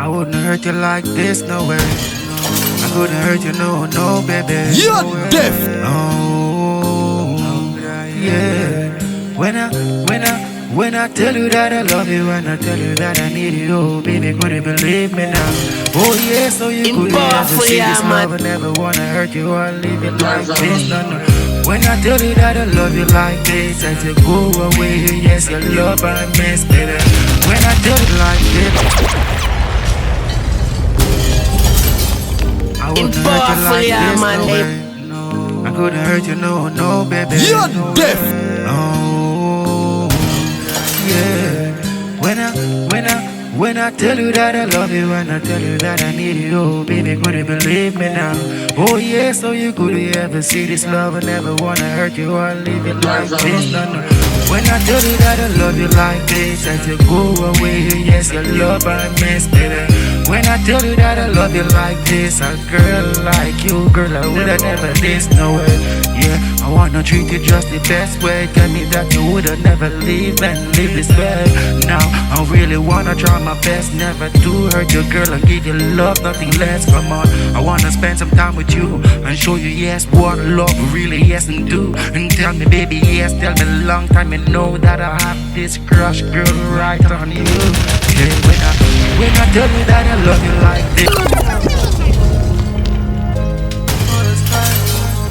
I wouldn't hurt you like this, no way. I couldn't hurt you, no, no, baby. You're deaf. Oh, yeah. When I tell you that I love you, when I tell you that I need you, oh, baby, could you believe me now? Oh, yeah, so you could never see this love. I never wanna hurt you or leave you like this, no, no. When I tell you that I love you like this, I say go away, yes, your love I miss, baby. When I tell you like this, I wouldn't hurt you like this, no way. I couldn't hurt you, no, no, baby. You're deaf. Oh, yeah. When I tell you that I love you, when I tell you that I need you, oh, baby, could you believe me now? Oh, yeah, so you could ever see this love. I never wanna hurt you or leave it like this, no, no. When I tell you that I love you like this, I say go away, yes, your love I miss, baby. When I tell you that I love you like this, a girl like you, girl, I would've never this, no way. Yeah, I wanna treat you just the best way. Tell me that you would've never leave and live this way. Now, I really wanna try my best, never to hurt you, girl, and give you love, nothing less, come on. I wanna spend some time with you and show you, yes, what love really yes and do. And tell me, baby, yes, tell me long time and know that I have this crush, girl, right on you. Yeah, when I tell you that I love you like this.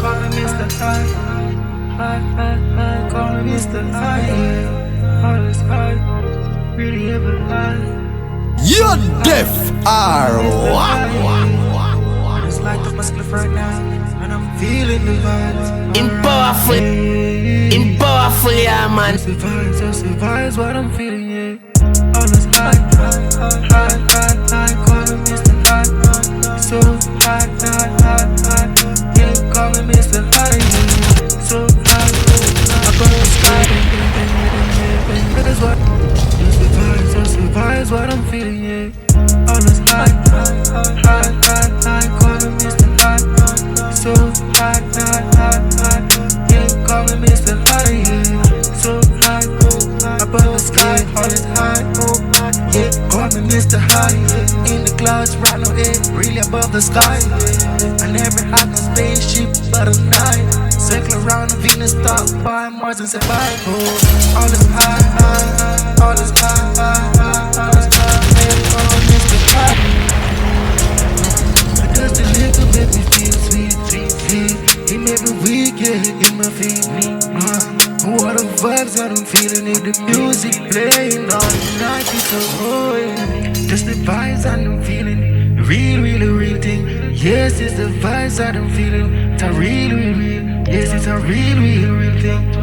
Call me Mr. High, call me Mr. High, all this high, really ever high. You're deaf. It's like the muscle right now, and I'm feeling the vibes. In powerful, yeah, man. Just the vibes, what I'm feeling, yeah. All this high, call me Mr. High, so high, yeah, call me Mr. High, yeah. So high, up on the sky, that is what. Just the vibes, what I'm feeling, yeah. All this high, call me Mr. High, so high, yeah, call me Mr. High, yeah. So high, up on the sky, all this high, yeah, call me Mr. High, yeah. In the clouds, right now, yeah, really above the sky, yeah. I never had no spaceship, but a night. Circle around the Venus, stop by Mars and survive. Oh, all this high, all this high, all this high, yeah, call me Mr. High. Just a little bit me feel sweet. It made me weak, yeah, it my feet. What the vibes that I'm feeling, if the music playing all night, it's so yeah. Just the vibes that I'm feeling, real thing. Yes, it's the vibes that I'm feeling. It's a real. Yes, it's a real thing.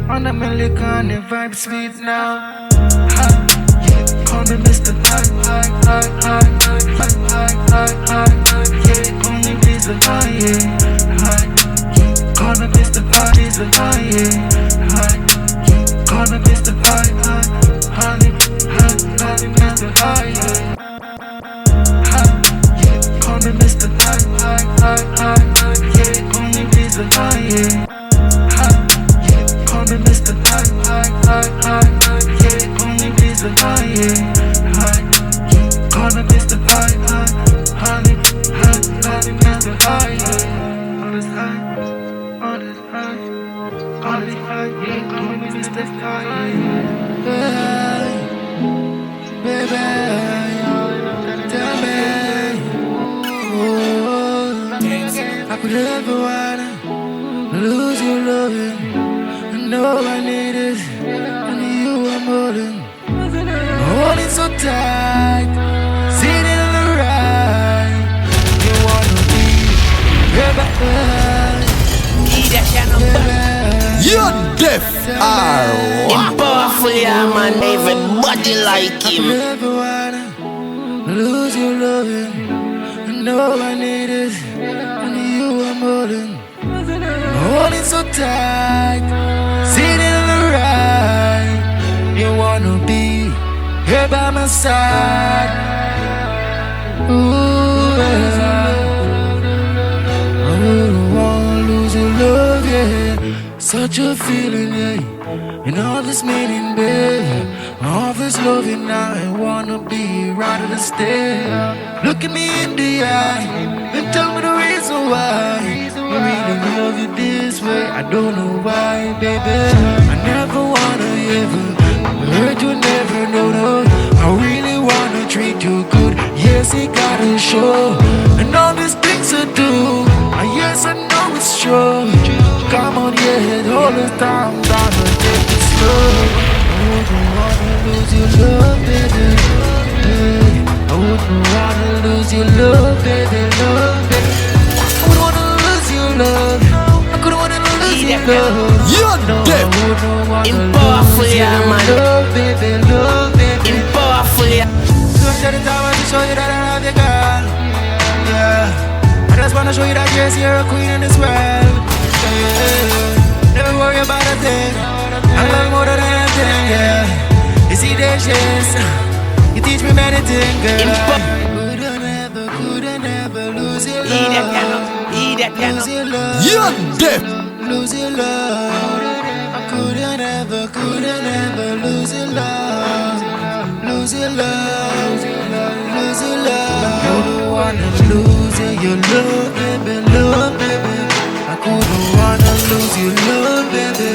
On the American, the vibe sweet now. Yeah, call me Mr. High. Yeah, call me Mr. High, yeah. Call me Mr. High, Mr. High, yeah. Call me Mr. High, honey, call me Mr. High, yeah. Call me Mr. High, yeah. Call me Mr. High, yeah. Call me Mr. High, yeah. Call me Mr. High, yeah. Call me Mr. High, honey, call me Mr. High, yeah. All this high, all this high, all this high, yeah. Call me Mr. High, yeah. Baby, tell me, I could ever wanna lose your loving. I know I need it, and you I'm holding. Holding so tight, sitting on the right. You wanna be baby. You're deaf. In powerful, yeah, man. Everybody like I him. could ever wanna lose your loving. I know I need it, and you I'm holding so tight, sitting on the right. You wanna be here by my side. Ooh, yeah. I wouldn't wanna lose your love, yeah. Such a feeling, yeah. And all this meaning, babe. All this loving I wanna be rather than stay. Look at me in the eye and tell me the reason why I really love you this way. I don't know why, baby. I never wanna ever hurt you, never, no, no. I really wanna treat you good. Yes, it gotta show. And all these things I do, yes, I know it's true. Come on, yeah, all the time, gotta take it slow. I wouldn't wanna lose your love, baby. I wouldn't wanna lose your love, baby, love, baby. I wouldn't wanna lose your love. I couldn't wanna lose your love. You're dead. Impowerful, yeah, man. Love, baby, love, baby. Impowerful, yeah. So I said it's time to show you that I love you, girl. Yeah. I just wanna show you that yes, you're a queen in this world. Yeah. Never worry about a thing. I love more than anything, yeah. You see the chance. You teach me many things, girl. Couldn't ever lose your love. Lose your love. You're dead. Lose your love. I couldn't ever lose your love. Lose your love. Lose your love. I don't wanna lose your love, baby, love, baby. I couldn't wanna lose your love, baby.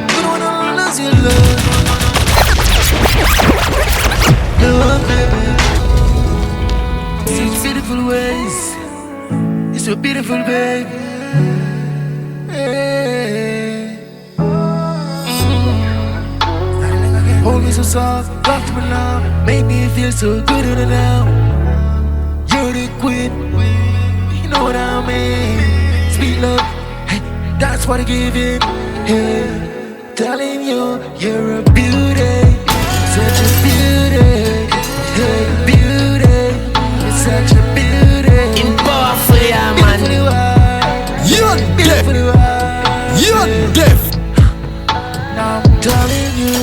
Couldn't wanna lose your love. Love, baby. Such beautiful ways. You're so beautiful, babe. Hey. Hold me so soft, talk to me now. Make me feel so good in and out. You're the queen, you know what I mean. Sweet love, hey, that's what I give it. Hey, telling you, you're a beauty, such a beauty. Hey, beauty, you're such a beauty. Impowerful, yeah, man. You're deaf. You're deaf. Now I'm telling you,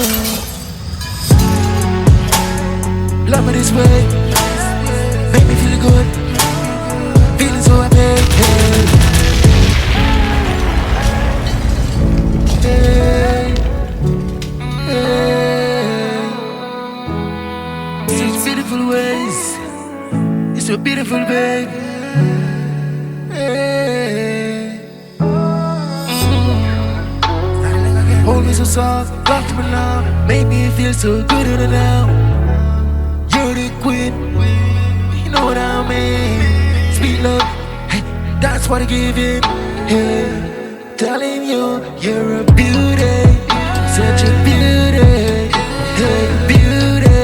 love me this way, make me feel good, feeling so happy. Hey, hey. Such beautiful ways, you're so beautiful, babe. Hey. Hold me so soft, talk to me now, make me feel so good in and out. You're the queen, you know what I mean. Sweet love, hey, that's what I give it. Hey, telling you, you're a beauty, such a beauty. Hey, beauty,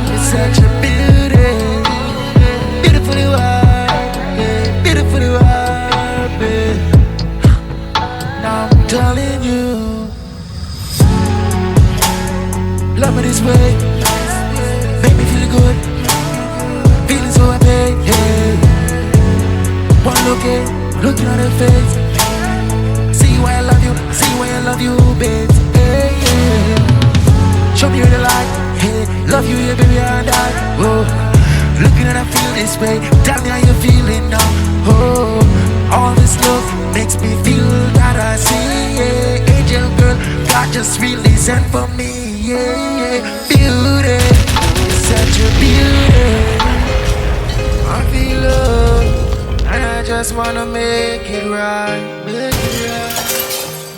you're such a beauty. Beautiful you are, yeah, beautiful you are, babe. Now I'm telling you, love me this way, make me feel good, feeling so happy, yeah. One looking at her face, see why I love you, babe, hey, yeah. Show me the light, hey, love you, yeah, baby, and I, whoa. Looking at her feel this way, tell me how you feeling now, oh. All this love makes me feel that I see, yeah. Angel girl, God just really sent for me, yeah. Beauty, you're such a beauty. I feel love, and I just wanna make it right, make it right,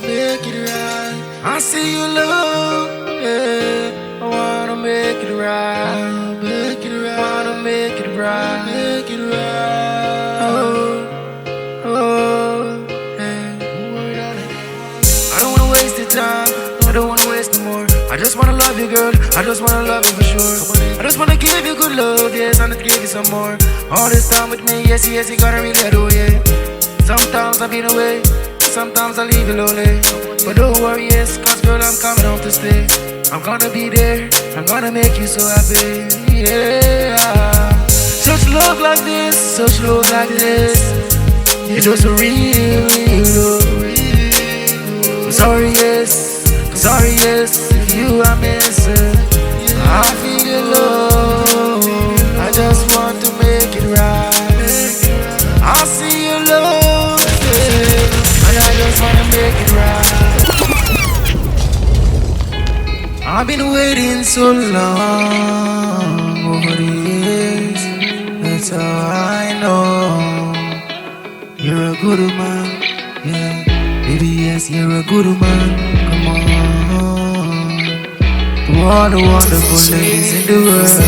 make it right. I see you love, yeah. I wanna make it right, make it right. Wanna make it right, make it right. Oh, oh, hey. I don't wanna waste the time, I don't wanna waste no more. I just wanna love you, girl, I just wanna love you for sure. I just wanna give you good love, yes, and to give you some more. All this time with me, yes, yes, you gotta really do, yeah. Sometimes I've been away, sometimes I leave you lonely. But don't worry, yes, cause girl, I'm coming home to stay. I'm gonna be there, I'm gonna make you so happy, yeah. Such love like this, such love like this. It was a real, real love. I'm sorry, yes, if you are missing. I feel your love, I just want to make it right. I see your love, yeah, and I just wanna make it right. I I've been waiting so long over the years. That's how I know you're a good man. Yeah, baby, yes, you're a good man. Come on, to all the wonderful ladies in the world.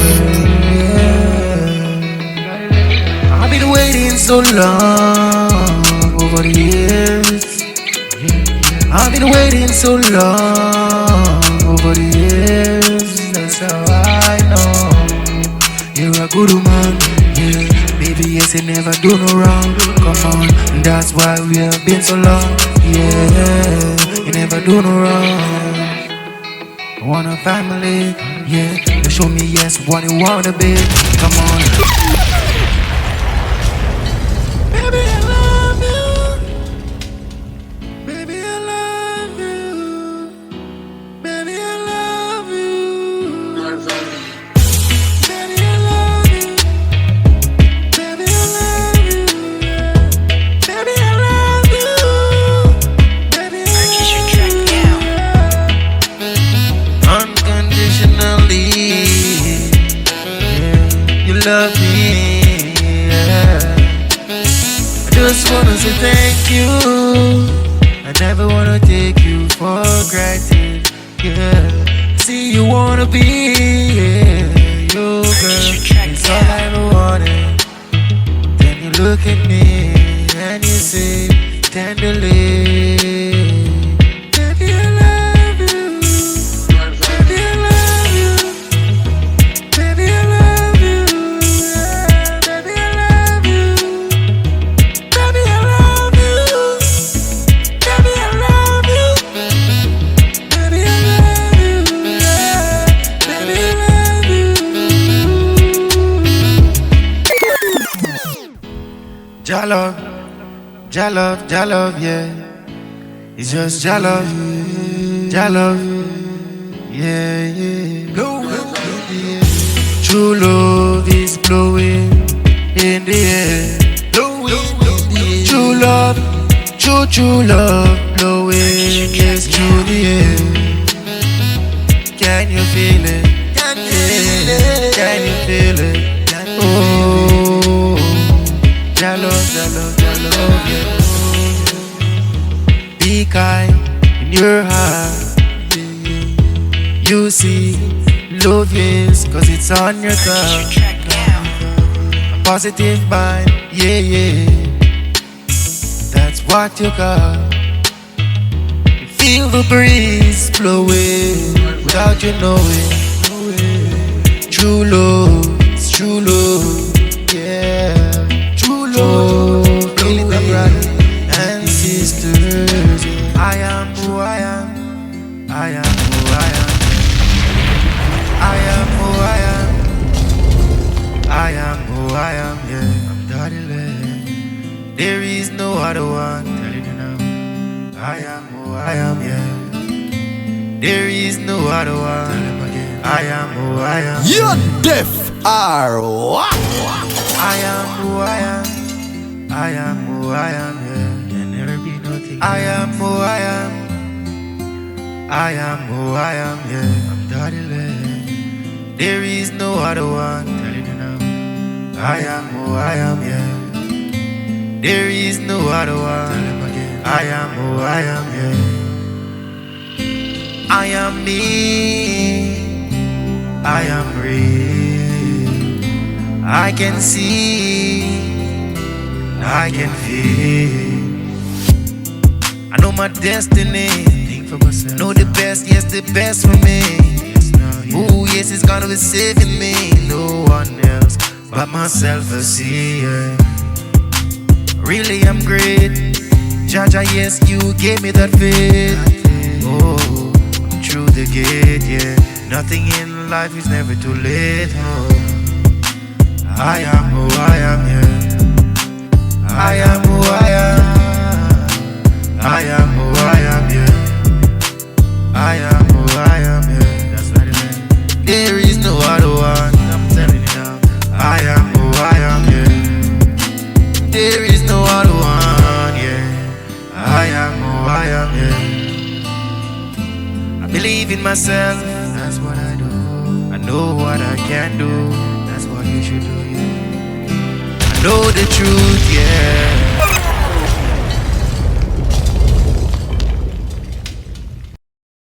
Yeah, I've been waiting so long over the years. I've been waiting so long over the years. That's how I know you're a good man. Yeah, baby, yes, you never do no wrong. Come on, that's why we have been so long. Yeah, you never do no wrong. I want a family. Yeah, you show me yes what you wanna be. Come on. Baby, I love you. Baby, I love you. Baby, I love you. Baby, I love you. Baby, I love you. Baby, I love you. Baby, I love you. Unconditionally, yeah, you love me. Yeah. I just wanna say thank you. I never wanna take you for granted. Yeah, see you wanna be, yeah, your girl. It's all I ever wanted. Then you look at me and you say tenderly, baby, I love you. Baby, I love you. Baby, I love you. Yeah, baby, I love you. Baby, I love you. Baby, I love you. Baby, I love you. Yeah, baby, I love you. Jalove, Jalove, Jalove, yeah. It's just Jalove, Jalove, yeah, yeah. True love is blowing in the air. True love, true love blowing yes through the air. Can you feel it? Yeah. Can you feel it? Oh, Jalove, Jalove, Jalove, yeah. Be kind in your heart. You see, love is cause it's on your tongue. A positive mind, yeah, yeah. That's what you got. You feel the breeze blowing without you knowing. True love, it's true love, yeah. True love, feeling the brothers and sisters. I am who I am. I am who I am. I am who I am. I am who I am, yeah. I'm Daddy Laing. There is no other one. Tell you now. I am who I am, yeah. There is no other one. Tell him again. I am who I am. You're deaf or what? I am who I am. I am who I am, yeah. Can never be nothing. I am who I am. I am who I am, yeah. I'm Daddy Laing. There is no other one. Tell you now. I am who I am, yeah. There is no other one. Tell him again. I am who I am, yeah. I am me. I am real. I can see. I can feel. I know my destiny. Think for myself. Know the best, yes, the best for me. Ooh, yes, it's gonna be saving me. No one else but myself I see, yeah. Really, I'm great. Jaja, yes, you gave me that faith. Oh, I'm through the gate, yeah. Nothing in life is never too late. Oh, I am who I am, yeah. I am who I am. I am who I am, yeah. I am who I am, yeah. That's not it, man. There is no other one. I'm telling you now. I am who I am, yeah. There is no other one, yeah. I am who I am, yeah. I believe in myself. can do, that's what you should do, yeah. I know the truth, yeah.